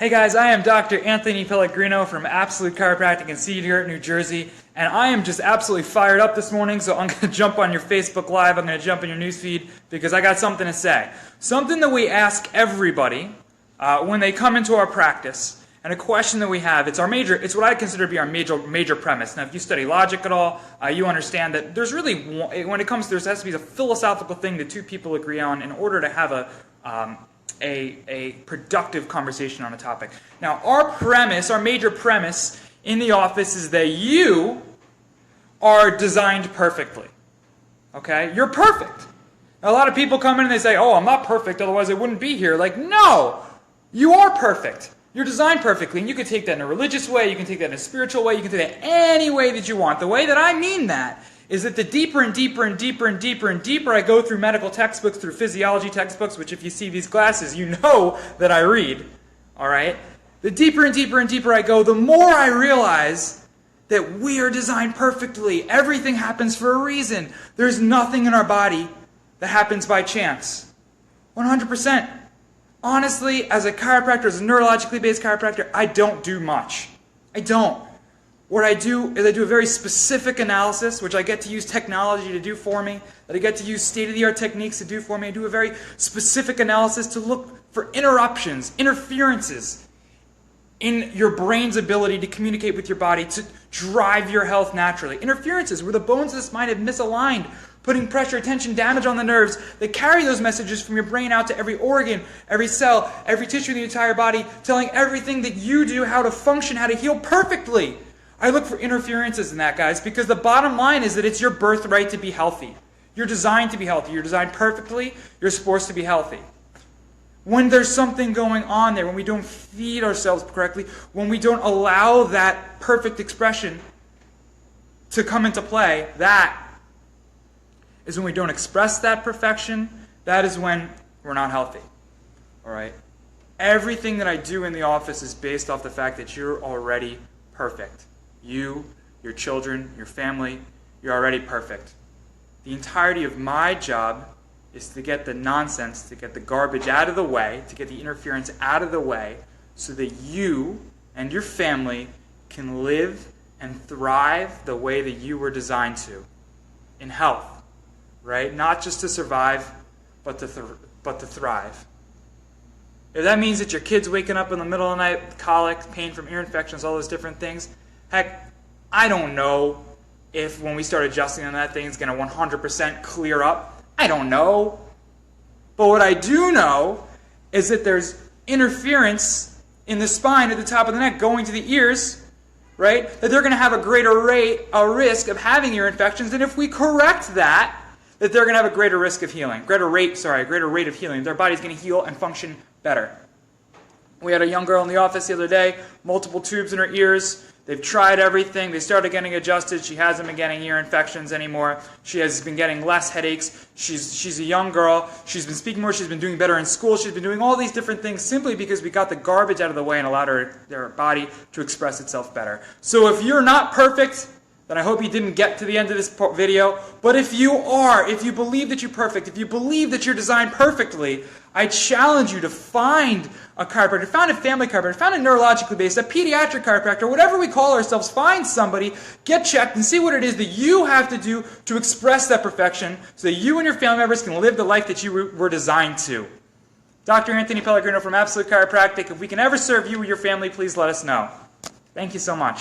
Hey guys, I am Dr. Anthony Pellegrino from Absolute Chiropractic in Cedar, New Jersey, and I am just absolutely fired up this morning, so I'm going to jump on your Facebook Live, I'm going to jump in your newsfeed, because I got something to say. Something that we ask everybody when they come into our practice, and a question that we have, it's what I consider to be our major premise. Now, if you study logic at all, you understand that there's really, when it comes to this, has to be a philosophical thing that two people agree on in order to have a productive conversation on a topic. Now, our major premise in the office is that you are designed perfectly. Okay? You're perfect. Now, a lot of people come in and they say, oh, I'm not perfect, otherwise I wouldn't be here. Like, no! You are perfect. You're designed perfectly, and you can take that in a religious way, you can take that in a spiritual way, you can take that any way that you want. The way that I mean that is that the deeper and deeper and deeper and deeper and deeper I go through medical textbooks, through physiology textbooks, which if you see these glasses, you know that I read, all right? The deeper and deeper and deeper I go, the more I realize that we are designed perfectly. Everything happens for a reason. There's nothing in our body that happens by chance. 100%. Honestly, as a chiropractor, as a neurologically based chiropractor, I don't do much. I don't. What I do is I do a very specific analysis, which I get to use technology to do for me, that I get to use state-of-the-art techniques to do for me. I do a very specific analysis to look for interruptions, interferences in your brain's ability to communicate with your body, to drive your health naturally. Interferences where the bones of the spine have misaligned, putting pressure, tension, damage on the nerves that carry those messages from your brain out to every organ, every cell, every tissue in the entire body, telling everything that you do how to function, how to heal perfectly. I look for interferences in that, guys, because the bottom line is that it's your birthright to be healthy. You're designed to be healthy. You're designed perfectly. You're supposed to be healthy. When there's something going on there, when we don't feed ourselves correctly, when we don't allow that perfect expression to come into play, that is when we don't express that perfection. That is when we're not healthy. All right? Everything that I do in the office is based off the fact that you're already perfect. You, your children, your family, you're already perfect. The entirety of my job is to get the nonsense, to get the garbage out of the way, to get the interference out of the way, so that you and your family can live and thrive the way that you were designed to, in health, right? Not just to survive, but to thrive. If that means that your kid's waking up in the middle of the night with colic, pain from ear infections, all those different things, heck, I don't know if when we start adjusting on that thing, it's going to 100% clear up. I don't know. But what I do know is that there's interference in the spine at the top of the neck going to the ears, right? That they're going to have a greater risk of having ear infections. And if we correct that they're going to have a greater risk of healing. Greater rate of healing. Their body's going to heal and function better. We had a young girl in the office the other day, multiple tubes in her ears. They've tried everything. They started getting adjusted. She hasn't been getting ear infections anymore. She has been getting less headaches. She's a young girl. She's been speaking more. She's been doing better in school. She's been doing all these different things simply because we got the garbage out of the way and allowed her body to express itself better. So if you're not perfect, then I hope you didn't get to the end of this video. But if you are, if you believe that you're perfect, if you believe that you're designed perfectly, I challenge you to find a chiropractor, find a family chiropractor, find a neurologically based, a pediatric chiropractor, whatever we call ourselves, find somebody, get checked, and see what it is that you have to do to express that perfection so that you and your family members can live the life that you were designed to. Dr. Anthony Pellegrino from Absolute Chiropractic. If we can ever serve you or your family, please let us know. Thank you so much.